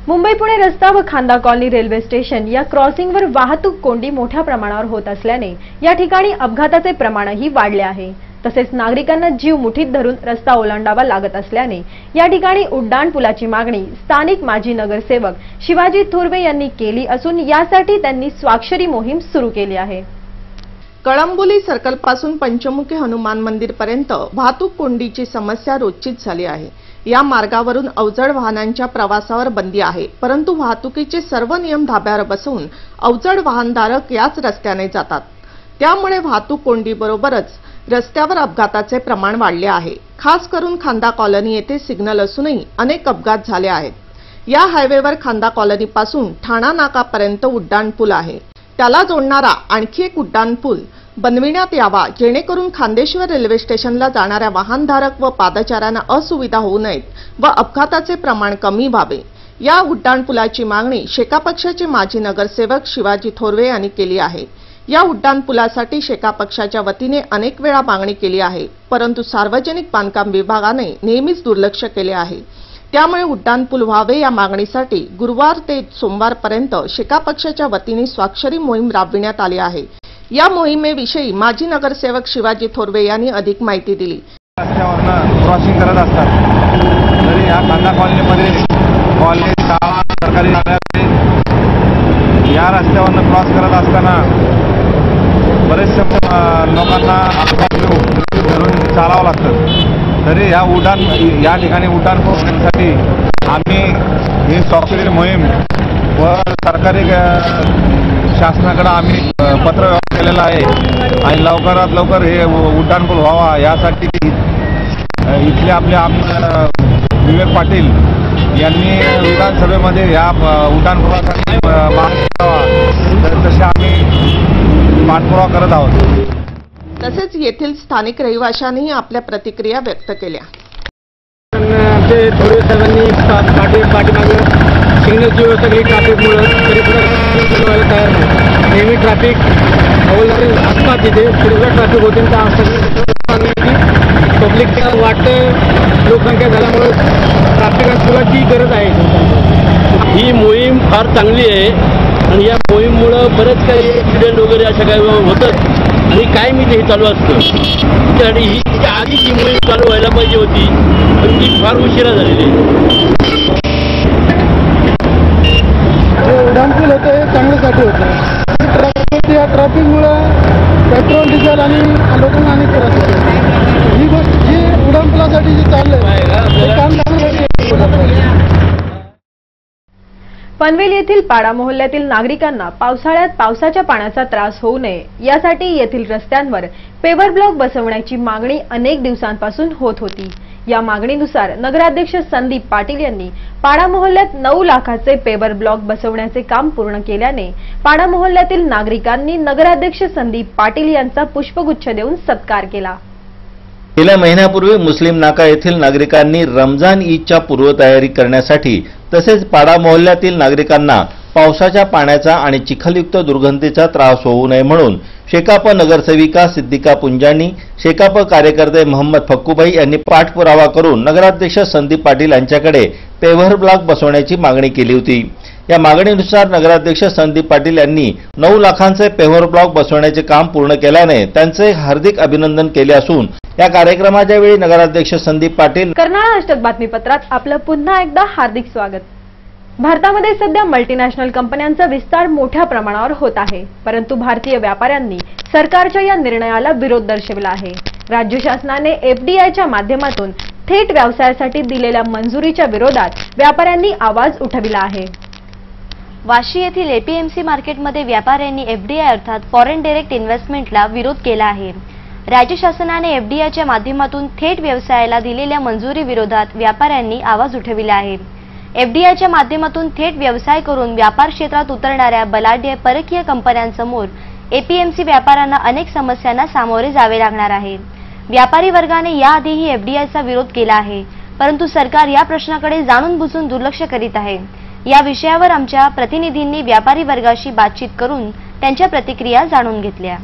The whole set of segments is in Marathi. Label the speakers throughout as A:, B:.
A: मुंबई-पुणे रस्ता व खांदा कॉलनी रेल्वे स्टेशन या क्रॉसिंगवर वाहतूक कोंडी मोठ्या प्रमाणावर होत असल्याने या ठिकाणी अपघाताचे प्रमाणही वाढले आहे। तसेच नागरिकांना जीव मुठीत धरून रस्ता ओलांडावा लागत असल्याने या ठिकाणी उड्डाण पुलाची मागणी स्थानिक माजी नगरसेवक शिवाजी थोरवे यांनी केली असून यासाठी त्यांनी स्वाक्षरी मोहीम सुरू केली आहे।
B: कळंबोली सर्कल पासून पंचमुखी हनुमान मंदिर पर्यंत वाहतूक कोंडीची समस्या रोजचीच झाली आहे। या मार्गावरून अवजड वाहनांच्या प्रवासावर बंदी आहे, परंतु वाहतुकीचे सर्व नियम धाब्यावर बसवून अवजड वाहनधारक याच रस्त्याने जातात। त्यामुळे वाहतूक कोंडीबरोबरच रस्त्यावर अपघाताचे प्रमाण वाढले आहे। खास करून खांदा कॉलनी येथे सिग्नल असूनही अनेक अपघात झाले आहेत। या हायवेवर खांदा कॉलनी पासून ठाणा नाकापर्यंत उड्डाण पूल आहे। त्याला जोडणारा आणखी एक उड्डाण पूल बनविण्यात यावा, जेणेकरून खांदेश्वर रेल्वे स्टेशनला जाणाऱ्या वाहनधारक व पादचाऱ्यांना असुविधा होऊ नयेत व अपघाताचे प्रमाण कमी व्हावे। या उड्डाण पुलाची मागणी शेका पक्षाचे माजी नगरसेवक शिवाजी थोरवे यांनी केली आहे। या उड्डाण पुलासाठी शेका पक्षाच्या वतीने अनेक वेळा मागणी केली आहे, परंतु सार्वजनिक बांधकाम विभागाने नेहमीच दुर्लक्ष केले आहे। त्यामुळे उड्डाण पूल व्हावे या मागणीसाठी गुरुवार ते सोमवारपर्यंत शेका पक्षाच्या वतीने स्वाक्षरी मोहीम राबविण्यात आली आहे। या मोहिमेविषयी माजी नगरसेवक शिवाजी थोरवे यांनी अधिक माहिती दिली।
C: रस्त्यावरनं क्रॉसिंग करत असतात, तरी या खांदा कॉलनीमध्ये कॉलेज, शाळा, सरकारी या रस्त्यावरनं क्रॉस करत असताना बरेचशा लोकांना अपघात धरून चालावं लागतं। तरी या ठिकाणी उड्डाण होण्यासाठी आम्ही ही स्वाक्षरी मोहीम व सरकारी शासनाकडे आम्ही पत्र व्यवहार केलेला आहे आणि लवकरात लवकर हे उड्डाण पूल व्हावा यासाठी इथले आपले आमदार विवेक पाटील यांनी विधानसभेमध्ये या उड्डाण पुलासाठी मागणी करावा, तसे आम्ही पाठपुरावा करत आहोत।
B: तसेच येथील स्थानिक रहिवाशांनीही आपल्या प्रतिक्रिया व्यक्त केल्या।
D: थोडे सर्वांनी पाठीमागे सिग्नलची व्यवस्था केली ट्रॅफिकमुळे, तरी सुद्धा तयार नाही। नेहमी ट्रॅफिक असतात, तिथे थोडीफार ट्रॅफिक होते, पब्लिकच्या वाटतं लोकसंख्या झाल्यामुळे ट्रॅफिकाची गरज आहे।
E: ही मोहीम फार चांगली आहे आणि या मोहीममुळं बरेच काही ॲक्सिडेंट वगैरे अशा काही होतात आणि काय मी हे चालू असतं। त्यासाठी ही आधी ही मोहीम चालू व्हायला पाहिजे होती, पण ती फार उशिरा झालेली आहे।
D: उड्डाण पूल होतं हे चांगल्यासाठी होतं। या ट्रॅफिकमुळं पेट्रोल, डिझेल आणि लोकांना अनेक त्रास होतो। ही गोष्ट जी उड्डाण पुलासाठी जे चाललंय ते काम चांगलं।
A: पनवेल येथील पाडा मोहल्ल्यातील नागरिकांना पावसाळ्यात पावसाच्या पाण्याचा त्रास होऊ नये यासाठी येथील रस्त्यांवर पेवर ब्लॉक बसवण्याची मागणी अनेक दिवसांपासून होत होती। या मागणीनुसार नगराध्यक्ष संदीप पाटील यांनी पाडा मोहल्ल्यात 9 लाखाचे पेवर ब्लॉक बसवण्याचे काम पूर्ण केल्याने पाडा मोहल्ल्यातील नागरिकांनी नगराध्यक्ष संदीप पाटील यांचा पुष्पगुच्छ देऊन सत्कार केला।
F: गेल्या महिन्यापूर्वी मुस्लिम नाका येथील नागरिकांनी रमजान ईदच्या पूर्वतयारी करण्यासाठी तसेच पाडा मोहल्ल्यातील नागरिकांना पावसाच्या पाण्याचा आणि चिखलयुक्त दुर्गंधीचा त्रास होऊ नये म्हणून शेकाप नगरसेविका सिद्दीका पुंजानी, शेकाप कार्यकर्ते मोहम्मद फक्कूभाई यांनी पाठपुरावा करून नगराध्यक्ष संदीप पाटील यांच्याकडे पेव्हर ब्लॉक बसवण्याची मागणी केली होती। या मागणीनुसार नगराध्यक्ष संदीप पाटील यांनी 9 लाखांचे पेव्हर ब्लॉक बसवण्याचे काम पूर्ण केल्याने त्यांचे हार्दिक अभिनंदन केले असून या कार्यक्रमाच्या वेळी नगराध्यक्ष संदीप पाटील
A: कर्नाळा अष्टक बातमीपत्रात आपलं पुन्हा एकदा हार्दिक स्वागत। भारतामध्ये सध्या मल्टीनॅशनल कंपन्यांचा विस्तार मोठ्या प्रमाणावर होत आहे, परंतु भारतीय व्यापाऱ्यांनी सरकारच्या या निर्णयाला विरोध दर्शविला आहे। राज्य शासनाने एफडीआयच्या माध्यमातून थेट व्यवसायासाठी दिलेल्या मंजुरीच्या विरोधात व्यापाऱ्यांनी आवाज उठविला आहे।
G: वाशी येथील एपीएमसी मार्केटमध्ये व्यापाऱ्यांनी एफडीआय अर्थात फॉरेन डायरेक्ट इन्व्हेस्टमेंटला विरोध केला आहे। राज्य शासनाने एफडीआयच्या माध्यमातून थेट व्यवसायाला दिलेल्या मंजुरी विरोधात व्यापाऱ्यांनी आवाज उठविला आहे। एफडीआयच्या माध्यमातून थेट व्यवसाय करून व्यापार क्षेत्रात उतरणाऱ्या बलाढ्य परकीय कंपन्यांसमोर एपीएमसी व्यापाऱ्यांना अनेक समस्यांना सामोरे जावे लागणार आहे। व्यापारी वर्गाने याआधीही एफडीआयचा विरोध केला आहे, परंतु सरकार या प्रश्नाकडे जाणून बुजून दुर्लक्ष करीत आहे। या विषयावर आमच्या प्रतिनिधींनी व्यापारी वर्गाशी बातचीत करून त्यांच्या प्रतिक्रिया जाणून घेतल्या।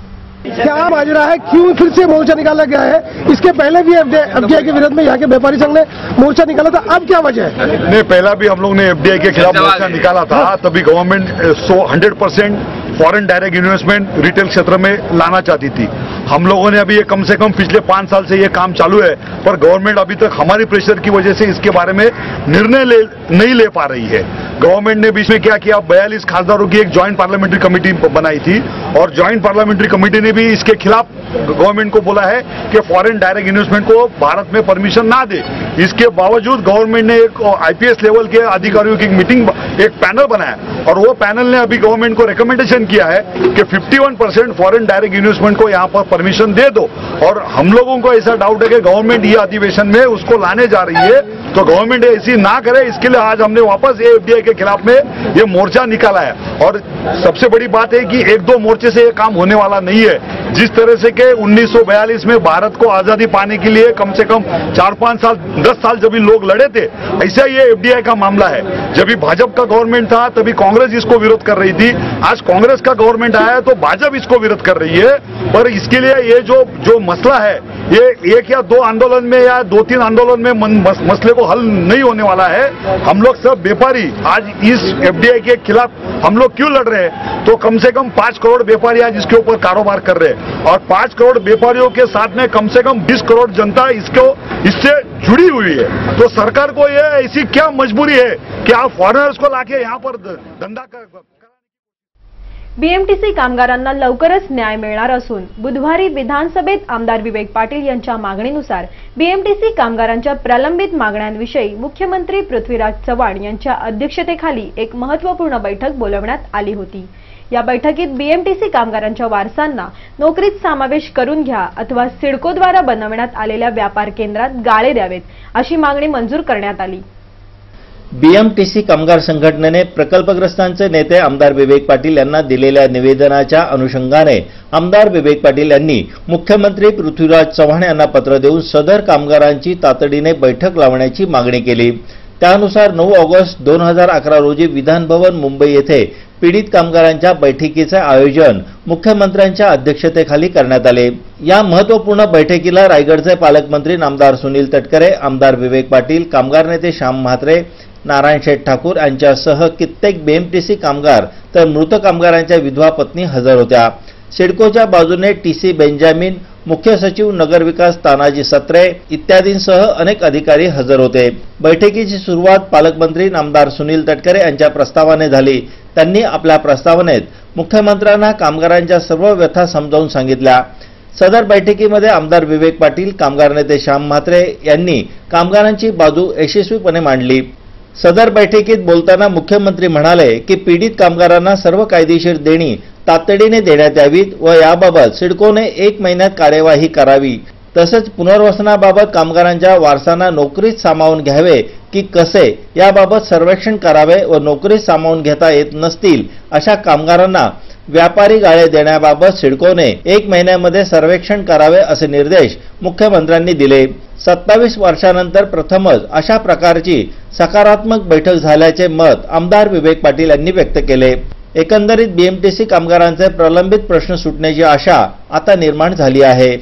D: क्या माजरा है, क्यों फिर से मोर्चा निकाला गया है? इसके पहले भी एफडीआई के विरोध में यहाँ के व्यापारी संघ ने मोर्चा निकाला था, अब क्या वजह है?
H: नहीं, पहला भी हम लोग ने एफडीआई के खिलाफ मोर्चा निकाला था, तभी government 100% foreign direct investment retail क्षेत्र में लाना चाहती थी। हम लोगों ने अभी ये कम से कम पिछले 5 साल से ये काम चालू है, पर गवर्नमेंट अभी तक हमारी प्रेशर की वजह से इसके बारे में निर्णय नहीं ले पा रही है। गवर्नमेंट ने बीच में क्या किया, 42 खासदारों की एक ज्वाइंट पार्लियामेंट्री कमेटी बनाई थी और ज्वाइंट पार्लियामेंट्री कमेटी ने भी इसके खिलाफ गवर्नमेंट को बोला है कि फॉरेन डायरेक्ट इन्वेस्टमेंट को भारत में परमिशन ना दे। इसके बावजूद गवर्नमेंट ने एक आईपीएस लेवल के अधिकारियों की एक पैनल बनाया और वो पैनल ने अभी गवर्नमेंट को रिकमेंडेशन किया है कि 51% फॉरेन डायरेक्ट इन्वेस्टमेंट को यहाँ पर परमिशन दे दो। और हम लोगों को ऐसा डाउट है कि गवर्नमेंट ये अधिवेशन में उसको लाने जा रही है, तो गवर्नमेंट ऐसी ना करे, इसके लिए आज हमने वापस एफडीआई के खिलाफ में ये मोर्चा निकाला है। और सबसे बड़ी बात है कि 1-2 मोर्चे से ये काम होने वाला नहीं है। जिस तरह से कि 1942 में भारत को आजादी पाने के लिए कम से कम 4-5 साल 10 साल जब लोग लड़े थे, ऐसा ये एफडीआई का मामला है। जब भी भाजपा का गवर्नमेंट था तभी कांग्रेस इसको विरोध कर रही थी, आज कांग्रेस का गवर्नमेंट आया तो भाजपा इसको विरोध कर रही है। पर इसके लिए ये जो मसला है, ये 1 या 2 आंदोलन में या 2-3 आंदोलन में मसले को हल नहीं होने वाला है। हम लोग सब व्यापारी आज इस एफडीआई के खिलाफ हम लोग क्यों लड़ रहे हैं, तो कम से कम 5 करोड़ व्यापारी आज इसके ऊपर कारोबार कर रहे हैं और 5 करोड़ व्यापारियों के साथ में कम से कम 20 करोड़ जनता इससे जुड़ी हुई है। तो सरकार को ये ऐसी क्या मजबूरी है कि आप फॉरेनर्स को लाके यहाँ पर धंधा कर।
A: बीएमटीसी कामगारांना लवकरच न्याय मिळणार असून बुधवारी विधानसभेत आमदार विवेक पाटील यांच्या मागणीनुसार बीएमटीसी कामगारांच्या प्रलंबित मागण्यांविषयी मुख्यमंत्री पृथ्वीराज चव्हाण यांच्या अध्यक्षतेखाली एक महत्त्वपूर्ण बैठक बोलावण्यात आली होती। या बैठकीत बीएमटीसी कामगारांच्या वारसांना नोकरीत समावेश करून घ्या अथवा सिडकोद्वारा बनवण्यात आलेल्या व्यापार केंद्रात गाळे द्यावेत अशी मागणी मंजूर करण्यात आली।
F: बीएमटीसी कामगार संघटनेने प्रकल्पग्रस्तांचे नेते आमदार विवेक पाटील यांना दिलेल्या निवेदनाच्या अनुषंगाने आमदार विवेक पाटील यांनी मुख्यमंत्री पृथ्वीराज चव्हाण यांना पत्र देऊन सदर कामगारांची तातडीने बैठक लावण्याची मागणी केली। त्यानुसार 9 ऑगस्ट 2011 रोजी विधान भवन मुंबई येथे पीडित कामगारांच्या बैठकीचे आयोजन मुख्यमंत्र्यांच्या अध्यक्षतेखाली करण्यात आले। या महत्त्वपूर्ण बैठकीला रायगडचे पालकमंत्री नामदार सुनील तटकरे, आमदार विवेक पाटील, कामगार नेते श्याम म्हात्रे, नारायण शेठ ठाकूर यांच्यासह कित्येक बीएमटीसी कामगार तर मृत कामगारांच्या विधवा पत्नी हजर होत्या। सिडकोच्या बाजूने टीसी बेंजामिन, मुख्य सचिव नगरविकास तानाजी सत्रे इत्यादींसह अनेक अधिकारी हजर होते। बैठकीची सुरुवात पालकमंत्री नामदार सुनील तटकरे यांच्या प्रस्तावाने झाली। त्यांनी आपल्या प्रस्तावनेत मुख्यमंत्र्यांना कामगारांच्या सर्व व्यथा समजावून सांगितल्या। सदर बैठकीमध्ये आमदार विवेक पाटील, कामगार नेते श्याम म्हात्रे यांनी कामगारांची बाजू यशस्वीपणे मांडली। सदर बैठकीत बोलताना मुख्यमंत्री म्हणाले की पीडित कामगारांना सर्व कायदेशीर देणी तातडीने देण्यात यावीत व याबाबत सिडकोने 1 महिन्यात कार्यवाही करावी। तसेच पुनर्वसनाबाबत कामगारांच्या वारसांना नोकरीत सामावून घ्यावे की कसे याबाबत सर्वेक्षण करावे व नोकरीत सामावून घेता येत नसतील अशा कामगारांना व्यापारी गाळे देण्याबाबत सिडकोने 1 महिन्यामध्ये सर्वेक्षण करावे असे निर्देश मुख्यमंत्र्यांनी दिले। 27 वर्षानंतर प्रथमच अशा प्रकारची सकारात्मक बैठक झाल्याचे मत आमदार विवेक पाटील यांनी व्यक्त केले। एकंदरीत बीएमटीसी कामगारांचे प्रलंबित प्रश्न सुटण्याची आशा आता निर्माण झाली आहे।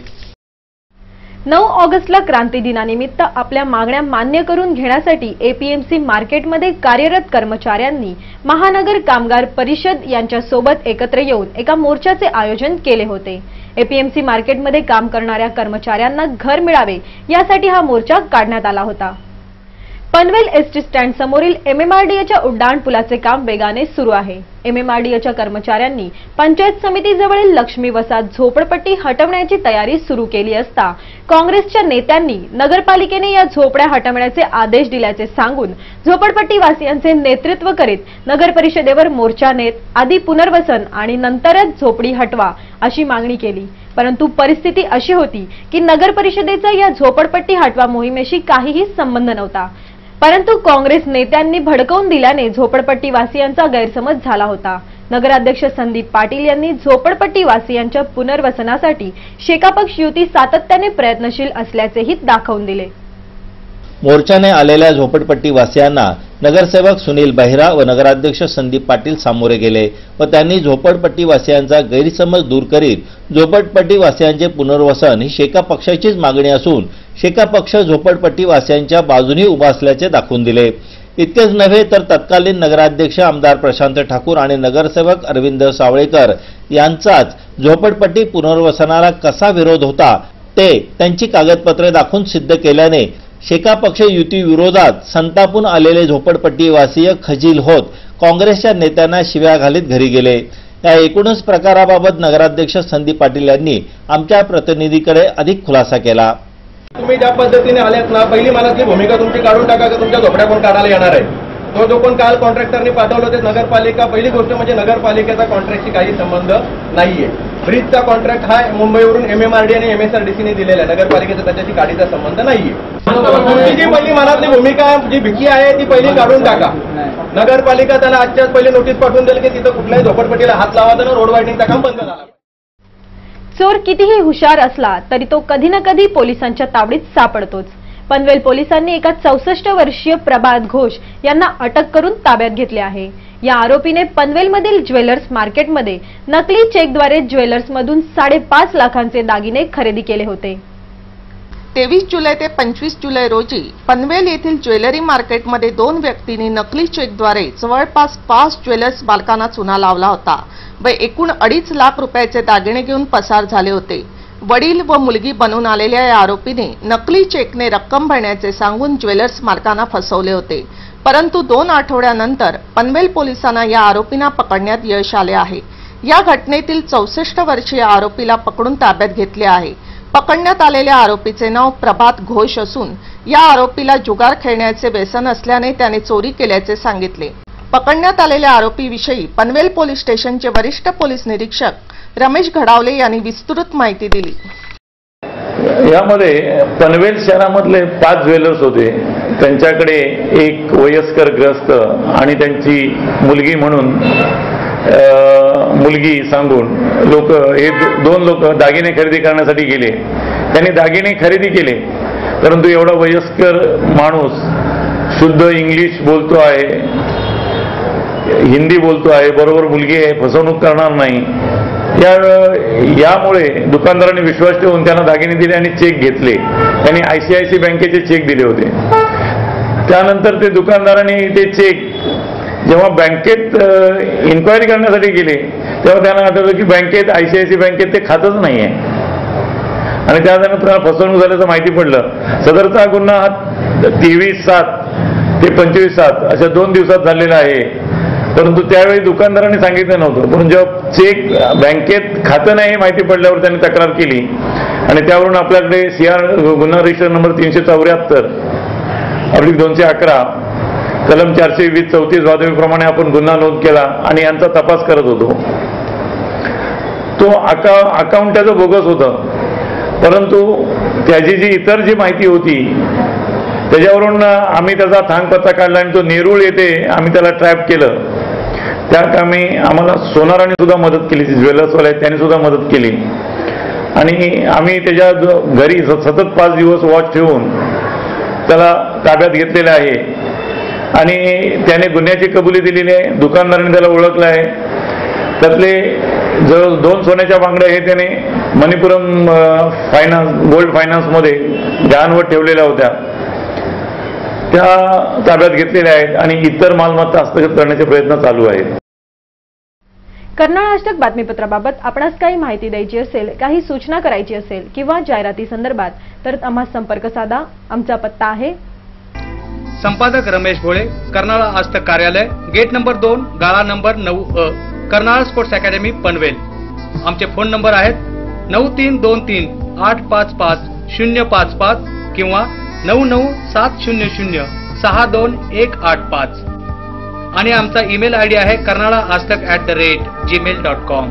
A: 9 ऑगस्टला क्रांती दिनानिमित्त आपल्या मागण्या मान्य करून घेण्यासाठी एपीएमसी मार्केटमध्ये कार्यरत कर्मचाऱ्यांनी महानगर कामगार परिषद यांच्या सोबत एकत्र येऊन एका मोर्चाचे आयोजन केले होते। एपीएमसी मार्केटमध्ये काम करणाऱ्या कर्मचाऱ्यांना घर मिळावे यासाठी हा मोर्चा काढण्यात आला होता। पनवेल एसटी स्टँड समोरील एमएमआरडीएच्या उड्डाण पुलाचे काम वेगाने सुरू आहे। एमएमआरडीएच्या कर्मचाऱ्यांनी पंचायत समितीजवळील लक्ष्मी वसाहत झोपडपट्टी हटवण्याची तयारी सुरू केली असता काँग्रेसच्या नेत्यांनी नगरपालिकेने या झोपड्या हटवण्याचे आदेश दिल्याचे सांगून झोपडपट्टी वासियांचे नेतृत्व करीत नगर परिषदेवर मोर्चा नेत आधी पुनर्वसन आणि नंतरच झोपडी हटवा अशी मागणी केली। परंतु परिस्थिती अशी होती की नगर परिषदेचा या झोपडपट्टी हटवा मोहिमेशी काहीही संबंध नव्हता, परंतु काँग्रेस नेत्यांनी भडकवून दिल्याने झोपडपट्टी वासियांचा गैरसमज झाला होता। नगराध्यक्ष संदीप पाटील यांनी झोपडपट्टी वासियांच्या पुनर्वसनासाठी शेकापक्ष युती सातत्याने प्रयत्नशील असल्याचेही दाखवून दिले।
F: मोर्चाने आलेल्या झोपडपट्टी वासियांना नगरसेवक सुनील बहिरा व नगराध्यक्ष संदीप पाटील सामोरे गेले व त्यांनी झोपडपट्टी वासियांचा गैरसमज दूर करीत झोपडपट्टी वासियांचे पुनर्वसन ही शेका पक्षाचीच मागणी असून शेका पक्ष झोपडपट्टी वासियांच्या बाजूने उभा असल्याचे दाखवून दिले। इतकेच नव्हे तर तत्कालीन नगराध्यक्ष आमदार प्रशांत ठाकूर आणि नगरसेवक अरविंद सावळेकर यांचाच झोपडपट्टी पुनर्वसनाला कसा विरोध होता ते त्यांची कागदपत्रे दाखवून सिद्ध केल्याने शेका पक्ष युती विरोधात संतापून आलेले झोपडपट्टीवासीय खजील होत काँग्रेसच्या नेत्यांना शिव्या घालीत घरी गेले। या एकूणच प्रकाराबाबत नगराध्यक्ष संदीप पाटील यांनी आमच्या प्रतिनिधीकडे अधिक खुलासा केला।
I: तुम्ही ज्या पद्धतीने आल्यात ना, पहिली मनातली भूमिका तुमची काढून टाका की तुमच्या झोपड्या कोण काढायला येणार आहे। तो जो कोण काल कॉन्ट्रॅक्टरने पाठवलं ते नगरपालिका, पहिली गोष्ट म्हणजे नगरपालिकेचा कॉन्ट्रॅक्टची काही संबंध नाहीये। ब्रिजचा कॉन्ट्रॅक्ट हा मुंबईवरून MMRD आणि MSRDCने दिलेला आहे, नगरपालिकेचा त्याच्याशी गाडीचा संबंध नाहीये। तुमची जी पहिली मनातली भूमिका जी भीती आहे ती पहिली काढून टाका। नगरपालिका त्याला आजच्याच पहिले नोटीस पाठवून देईल की तिथं कुठल्याही झोपडपट्टीला हात लावायचा ना, रोड वायडिंगचं काम बंद झालं।
A: चोर कितीही हुशार असला तरी तो कधी ना कधी पोलिसांच्या तावडीत सापडतोच। पनवेल पोलिसांनी एका 64 वर्षीय प्रभात घोष यांना अटक करून ताब्यात घेतले आहे। या आरोपीने पनवेलमधील ज्वेलर्स मार्केटमध्ये नकली चेकद्वारे ज्वेलर्समधून 5.5 लाखांचे दागिने खरेदी केले होते।
B: 23 जुलै ते 25 जुलै रोजी पनवेल येथील ज्वेलरी मार्केटमध्ये 2 व्यक्तींनी नकली चेकद्वारे जवळपास 5 ज्वेलर्स मालकांना चुना लावला होता व एकूण 2.5 लाख रुपयाचे दागिने घेऊन पसार झाले होते। वडील व मुलगी बनून आलेल्या या आरोपीने नकली चेकने रक्कम भरण्याचे सांगून ज्वेलर्स मालकांना फसवले होते, परंतु 2 आठवड्यानंतर पनवेल पोलिसांना या आरोपींना पकडण्यात यश आले आहे। या घटनेतील 64 वर्षीय आरोपीला पकडून ताब्यात घेतले आहे। पकडण्यात आलेल्या आरोपीचे नाव प्रभात घोष असून या आरोपीला जुगार खेळण्याचे व्यसन असल्याने त्याने चोरी केल्याचे सांगितले। पकडण्यात आलेल्या आरोपीविषयी पनवेल पोलीस स्टेशनचे वरिष्ठ पोलीस निरीक्षक रमेश घडावले यांनी विस्तृत माहिती दिली।
J: यामध्ये पनवेल शहरामधले 5 ज्वेलर्स होते, त्यांच्याकडे एक वयस्कर ग्रस्त आणि त्यांची मुलगी म्हणून मुलगी सांगून हे 2 लोक दागिने खरेदी करण्यासाठी गेले। त्यांनी दागिने खरेदी केले, परंतु एवढा वयस्कर माणूस शुद्ध इंग्लिश बोलतो आहे, हिंदी बोलतो आहे, बरोबर मुलगी आहे, फसवणूक करणार नाही, यामुळे दुकानदारांनी विश्वास ठेवून त्यांना दागिने दिले आणि चेक घेतले। त्यांनी ICICI बँकेचे चेक दिले होते। त्यानंतर ते दुकानदारांनी ते चेक जेव्हा बँकेत इन्क्वायरी करण्यासाठी गेले तेव्हा त्यांना आठवलं की बँकेत ICICI बँकेत ते खातच नाही आहे आणि त्यानंतर फसवणूक झाल्याचं माहिती पडलं। सदरचा गुन्हा 23/7 ते 25/7 अशा 2 दिवसात झालेला आहे, परंतु त्यावेळी दुकानदारांनी सांगितलं नव्हतं। पण जेव्हा चेक बँकेत खातं नाही माहिती पडल्यावर त्यांनी तक्रार केली आणि त्यावरून आपल्याकडे CR गुन्हा रजिस्टर नंबर 384/211 कलम 420-34 वादवीप्रमाणे आपण गुन्हा नोंद केला आणि यांचा तपास करत होतो। तो अकाउंट त्याचं बोगस होतं, परंतु त्याची जी इतर जी माहिती होती त्याच्यावरून आम्ही त्याचा थांगपत्ता काढला आणि तो नेरूळ येथे आम्ही त्याला ट्रॅप केलं। त्या कामी आम्हाला सोनाराने सुद्धा मदत केली, ज्वेलर्सवाले त्यांनी सुद्धा मदत केली आणि आम्ही त्याच्या घरी सतत 5 दिवस वॉच ठेवून त्याला ताब्यात घेतलेलं आहे आणि त्याने गुन्ह्याची कबुली दिलेली आहे। दुकानदारांनी त्याला ओळखलं आहे। त्यातले जवळ 2 सोन्याच्या बांगड्या हे त्याने मणिपुरम गोल्ड फायनान्समध्ये गहाणवट ठेवलेल्या होत्या, त्या ताब्यात घेतलेल्या आहेत आणि इतर मालमत्ता हस्तगत करण्याचे प्रयत्न चालू आहेत।
A: कर्नाळ आजतक बातमीपत्राबाबत आपणास काही माहिती द्यायची असेल, काही सूचना करायची असेल किंवा जाहिराती संदर्भात तर आम्हा संपर्क साधा। आमचा पत्ता आहे
K: संपादक रमेश भोळे, कर्नाळ आजतक कार्यालय, गेट नंबर 2, गाळा number 9A, Karnal sports academy Panvel. आमचे फोन नंबर आहेत 9323855055 किंवा 9970062185 आणि आमचा ईमेल ID आहे karnalaajtak@gmail.com।